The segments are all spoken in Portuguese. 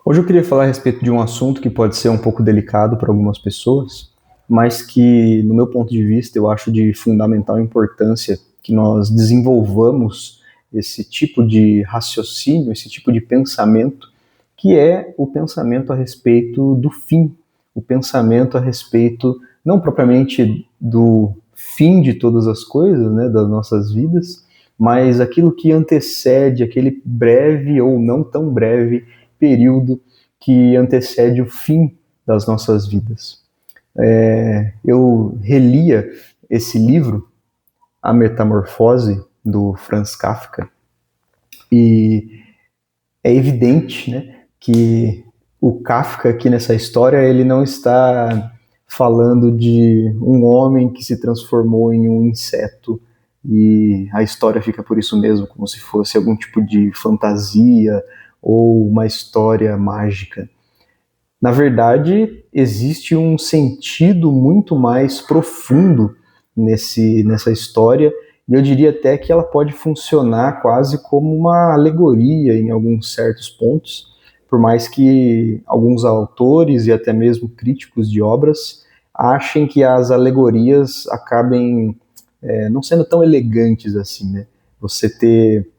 Hoje eu queria falar a respeito de um assunto que pode ser um pouco delicado para algumas pessoas, mas que, no meu ponto de vista, eu acho de fundamental importância que nós desenvolvamos esse tipo de raciocínio, esse tipo de pensamento, que é o pensamento a respeito do fim, o pensamento a respeito, não propriamente do fim de todas as coisas, né, das nossas vidas, mas aquilo que antecede aquele breve ou não tão breve período que antecede o fim das nossas vidas. Eu relia esse livro, A Metamorfose, do Franz Kafka, e é evidente, né, que o Kafka aqui nessa história ele não está falando de um homem que se transformou em um inseto e a história fica por isso mesmo, como se fosse algum tipo de fantasia ou uma história mágica. Na verdade, existe um sentido muito mais profundo nessa história, e eu diria até que ela pode funcionar quase como uma alegoria em alguns certos pontos, por mais que alguns autores e até mesmo críticos de obras achem que as alegorias acabem não sendo tão elegantes assim, né? Você ter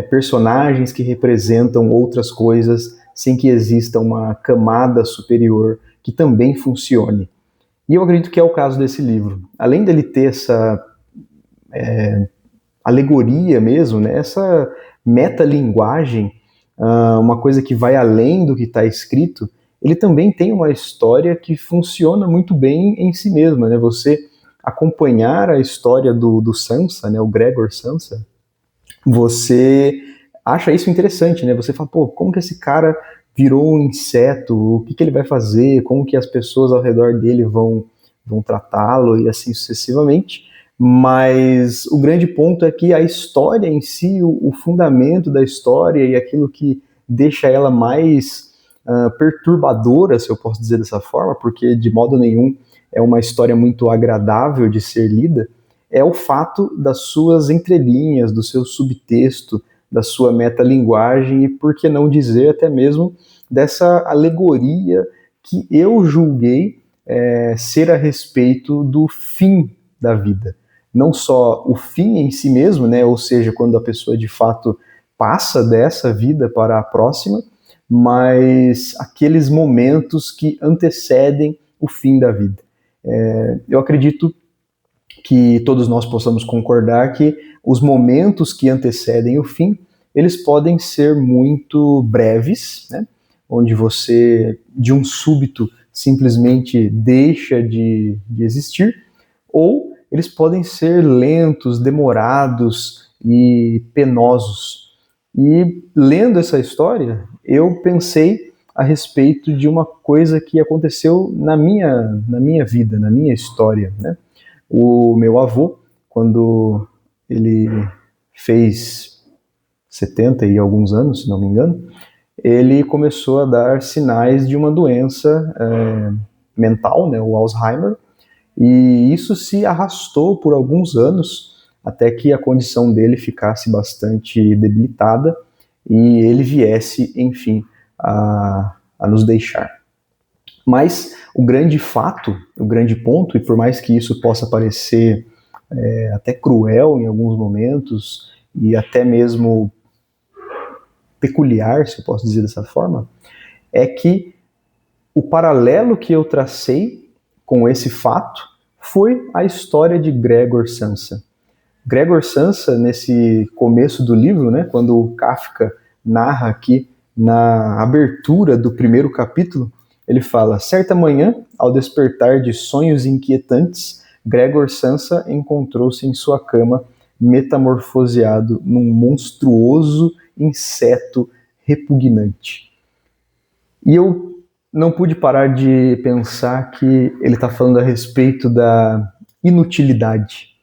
personagens que representam outras coisas sem que exista uma camada superior que também funcione. E eu acredito que é o caso desse livro. Além dele ter essa alegoria mesmo, né, essa metalinguagem, uma coisa que vai além do que está escrito, ele também tem uma história que funciona muito bem em si mesma. Né? Você acompanhar a história do Sansa, né, o Gregor Sansa, você acha isso interessante, né? Você fala, pô, como que esse cara virou um inseto? O que ele vai fazer? Como que as pessoas ao redor dele vão tratá-lo e assim sucessivamente. Mas o grande ponto é que a história em si, o fundamento da história e aquilo que deixa ela mais perturbadora, se eu posso dizer dessa forma, porque de modo nenhum é uma história muito agradável de ser lida, é o fato das suas entrelinhas, do seu subtexto, da sua metalinguagem e, por que não dizer, até mesmo dessa alegoria que eu julguei ser a respeito do fim da vida. Não só o fim em si mesmo, né, ou seja, quando a pessoa de fato passa dessa vida para a próxima, mas aqueles momentos que antecedem o fim da vida. Eu acredito que todos nós possamos concordar que os momentos que antecedem o fim, eles podem ser muito breves, né? Onde você, de um súbito, simplesmente deixa de existir, ou eles podem ser lentos, demorados e penosos. E lendo essa história, eu pensei a respeito de uma coisa que aconteceu na minha vida, na minha história, né? O meu avô, quando ele fez 70 e alguns anos, se não me engano, ele começou a dar sinais de uma doença mental, né, o Alzheimer, e isso se arrastou por alguns anos até que a condição dele ficasse bastante debilitada e ele viesse, enfim, a nos deixar. Mas o grande fato, o grande ponto, e por mais que isso possa parecer até cruel em alguns momentos e até mesmo peculiar, se eu posso dizer dessa forma, é que o paralelo que eu tracei com esse fato foi a história de Gregor Samsa. Gregor Samsa, nesse começo do livro, né, quando o Kafka narra aqui na abertura do primeiro capítulo, ele fala: certa manhã, ao despertar de sonhos inquietantes, Gregor Samsa encontrou-se em sua cama, metamorfoseado num monstruoso inseto repugnante. E eu não pude parar de pensar que ele está falando a respeito da inutilidade.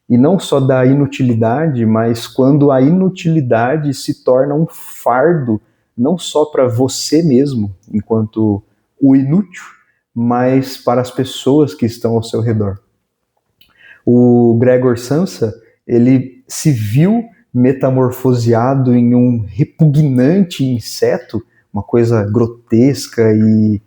E não só da inutilidade, mas quando a inutilidade se torna um fardo, não só para você mesmo, enquanto o inútil, mas para as pessoas que estão ao seu redor. O Gregor Samsa, ele se viu metamorfoseado em um repugnante inseto uma coisa grotesca e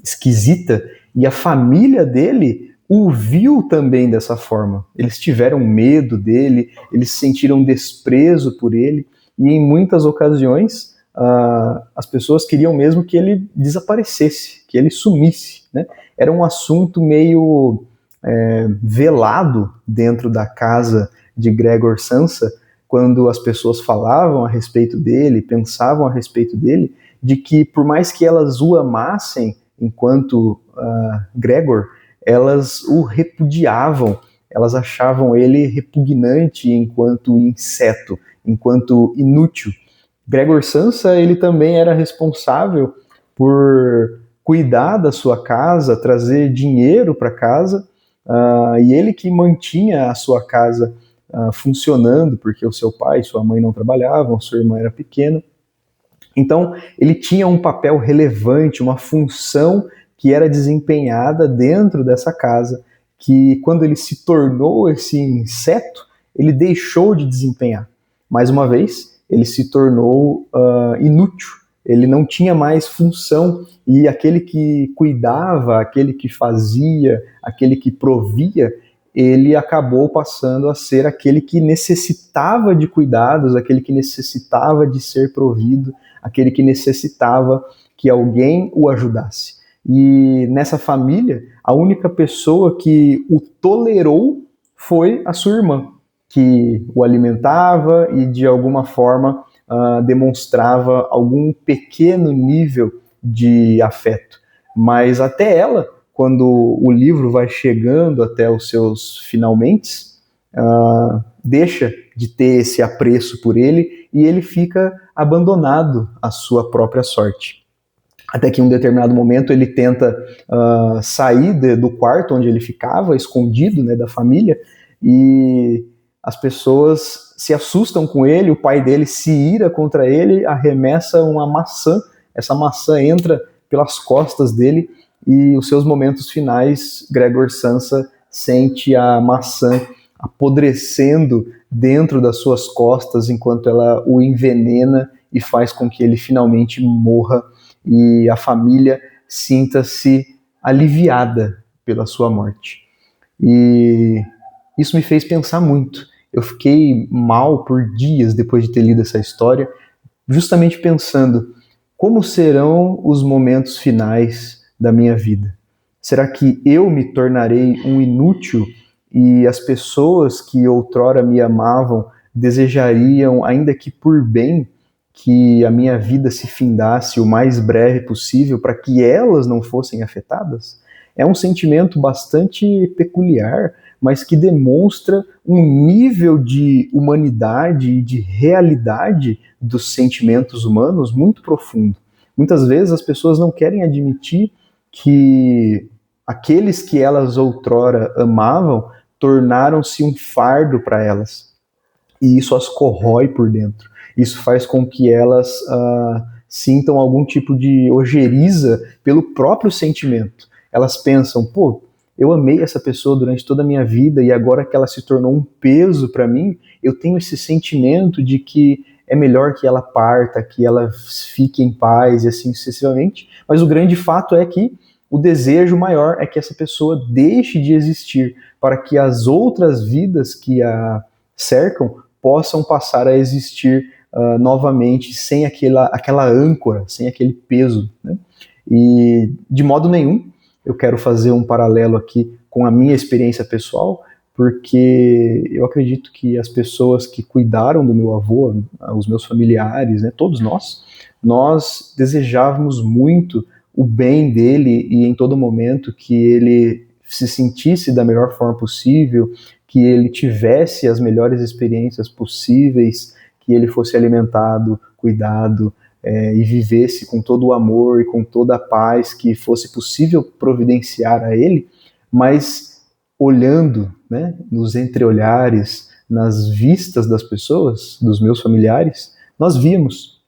esquisita, e a família dele o viu também dessa forma. Eles tiveram medo dele, eles sentiram desprezo por ele, e em muitas ocasiões as pessoas queriam mesmo que ele desaparecesse, que ele sumisse, né? Era um assunto meio velado dentro da casa de Gregor Samsa, quando as pessoas falavam a respeito dele, pensavam a respeito dele, de que por mais que elas o amassem enquanto Gregor, elas o repudiavam, elas achavam ele repugnante enquanto inseto, enquanto inútil. Gregor Samsa, ele também era responsável por cuidar da sua casa, trazer dinheiro para casa, e ele que mantinha a sua casa funcionando, porque o seu pai e sua mãe não trabalhavam, sua irmã era pequena. Então, ele tinha um papel relevante, uma função que era desempenhada dentro dessa casa, que quando ele se tornou esse inseto, ele deixou de desempenhar. Mais uma vez, ele se tornou inútil, ele não tinha mais função, e aquele que cuidava, aquele que fazia, aquele que provia, ele acabou passando a ser aquele que necessitava de cuidados, aquele que necessitava de ser provido, aquele que necessitava que alguém o ajudasse. E nessa família, a única pessoa que o tolerou foi a sua irmã, que o alimentava e de alguma forma demonstrava algum pequeno nível de afeto. Mas até ela, quando o livro vai chegando até os seus finalmente, deixa de ter esse apreço por ele e ele fica abandonado à sua própria sorte. Até que em um determinado momento ele tenta sair do quarto onde ele ficava, escondido, né, da família, e as pessoas se assustam com ele, o pai dele se ira contra ele, arremessa uma maçã, essa maçã entra pelas costas dele, e os seus momentos finais, Gregor Samsa sente a maçã apodrecendo dentro das suas costas enquanto ela o envenena e faz com que ele finalmente morra e a família sinta-se aliviada pela sua morte. E isso me fez pensar muito. Eu fiquei mal por dias depois de ter lido essa história, justamente pensando como serão os momentos finais da minha vida. Será que eu me tornarei um inútil e as pessoas que outrora me amavam desejariam, ainda que por bem, que a minha vida se findasse o mais breve possível para que elas não fossem afetadas? É um sentimento bastante peculiar, mas que demonstra um nível de humanidade e de realidade dos sentimentos humanos muito profundo. Muitas vezes as pessoas não querem admitir que aqueles que elas outrora amavam tornaram-se um fardo para elas. E isso as corrói por dentro. Isso faz com que elas sintam algum tipo de ojeriza pelo próprio sentimento. Elas pensam, pô, eu amei essa pessoa durante toda a minha vida e agora que ela se tornou um peso para mim, eu tenho esse sentimento de que é melhor que ela parta, que ela fique em paz e assim sucessivamente. Mas o grande fato é que o desejo maior é que essa pessoa deixe de existir para que as outras vidas que a cercam possam passar a existir novamente sem aquela âncora, sem aquele peso, né? E de modo nenhum eu quero fazer um paralelo aqui com a minha experiência pessoal, porque eu acredito que as pessoas que cuidaram do meu avô, os meus familiares, né, todos nós desejávamos muito o bem dele e em todo momento que ele se sentisse da melhor forma possível, que ele tivesse as melhores experiências possíveis, que ele fosse alimentado, cuidado, e vivesse com todo o amor e com toda a paz que fosse possível providenciar a ele, mas olhando, né, nos entreolhares, nas vistas das pessoas, dos meus familiares, nós víamos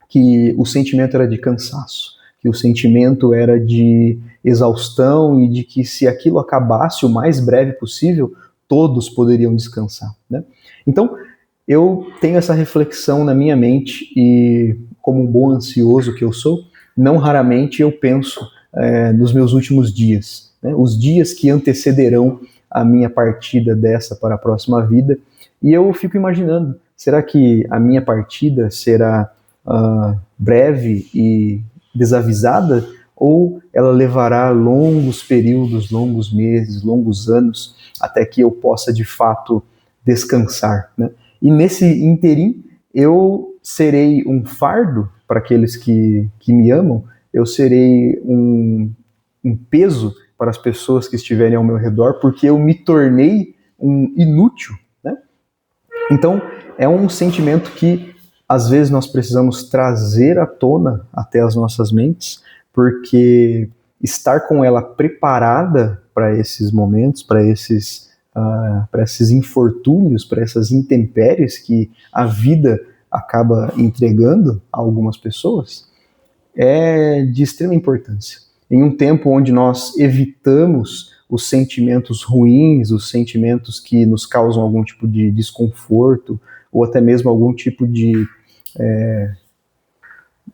que o sentimento era de cansaço, que o sentimento era de exaustão e de que se aquilo acabasse o mais breve possível, todos poderiam descansar, né? Então, eu tenho essa reflexão na minha mente e como um bom ansioso que eu sou, não raramente eu penso nos meus últimos dias, né? Os dias que antecederão a minha partida dessa para a próxima vida, e eu fico imaginando, será que a minha partida será breve e desavisada, ou ela levará longos períodos, longos meses, longos anos, até que eu possa de fato descansar, né? E nesse interim, eu serei um fardo para aqueles que me amam, eu serei um peso para as pessoas que estiverem ao meu redor, porque eu me tornei um inútil, né? Então, é um sentimento que às vezes nós precisamos trazer à tona até as nossas mentes, porque estar com ela preparada para esses momentos, para esses infortúnios, para essas intempéries que a vida acaba entregando a algumas pessoas, é de extrema importância. Em um tempo onde nós evitamos os sentimentos ruins, os sentimentos que nos causam algum tipo de desconforto, ou até mesmo algum tipo de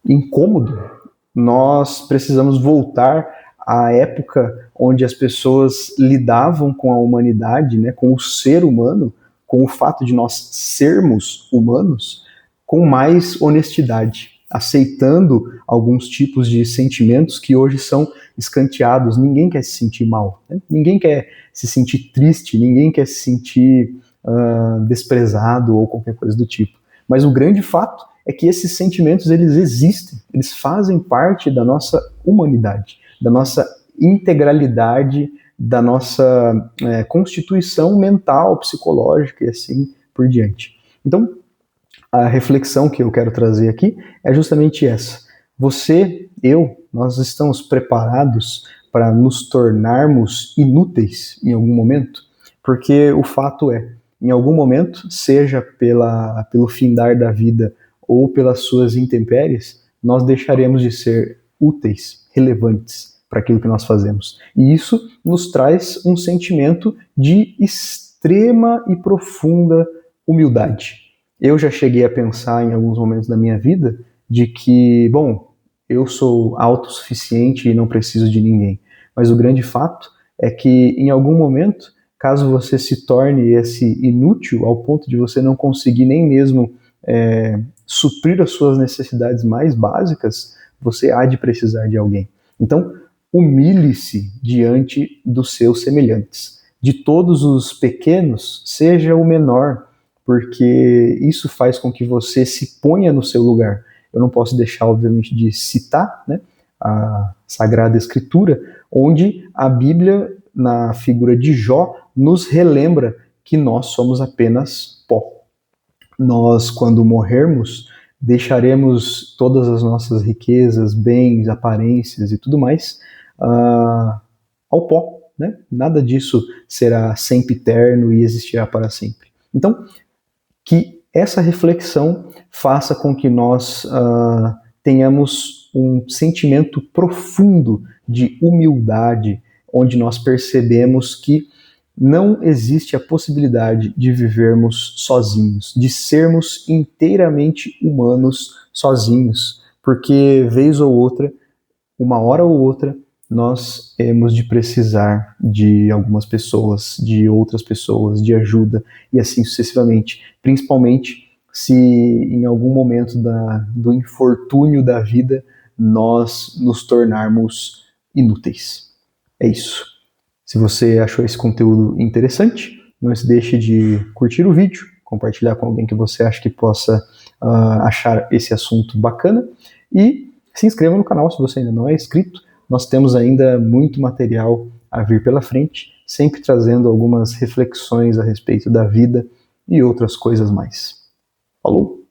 incômodo, nós precisamos voltar à época onde as pessoas lidavam com a humanidade, né, com o ser humano, com o fato de nós sermos humanos, com mais honestidade, aceitando alguns tipos de sentimentos que hoje são escanteados. Ninguém quer se sentir mal, né? Ninguém quer se sentir triste, ninguém quer se sentir desprezado ou qualquer coisa do tipo. Mas o grande fato é que esses sentimentos, eles existem, eles fazem parte da nossa humanidade, da nossa integralidade, da nossa constituição mental, psicológica e assim por diante. Então, a reflexão que eu quero trazer aqui é justamente essa. Você, eu, nós estamos preparados para nos tornarmos inúteis em algum momento? Porque o fato é, em algum momento, seja pelo findar da vida ou pelas suas intempéries, nós deixaremos de ser úteis, relevantes para aquilo que nós fazemos. E isso nos traz um sentimento de extrema e profunda humildade. Eu já cheguei a pensar em alguns momentos da minha vida de que, bom, eu sou autossuficiente e não preciso de ninguém. Mas o grande fato é que, em algum momento, caso você se torne esse inútil ao ponto de você não conseguir nem mesmo suprir as suas necessidades mais básicas, você há de precisar de alguém. Então, humilhe-se diante dos seus semelhantes. De todos os pequenos, seja o menor, porque isso faz com que você se ponha no seu lugar. Eu não posso deixar, obviamente, de citar, né, a Sagrada Escritura, onde a Bíblia, na figura de Jó, nos relembra que nós somos apenas pó. Nós, quando morrermos, deixaremos todas as nossas riquezas, bens, aparências e tudo mais ao pó, né? Nada disso será sempiterno e existirá para sempre. Então, que essa reflexão faça com que nós tenhamos um sentimento profundo de humildade, onde nós percebemos que não existe a possibilidade de vivermos sozinhos, de sermos inteiramente humanos sozinhos, porque vez ou outra, uma hora ou outra, nós hemos de precisar de algumas pessoas, de outras pessoas, de ajuda e assim sucessivamente, principalmente se em algum momento do infortúnio da vida nós nos tornarmos inúteis. É isso. Se você achou esse conteúdo interessante, não se deixe de curtir o vídeo, compartilhar com alguém que você acha que possa achar esse assunto bacana e se inscreva no canal se você ainda não é inscrito. Nós temos ainda muito material a vir pela frente, sempre trazendo algumas reflexões a respeito da vida e outras coisas mais. Falou!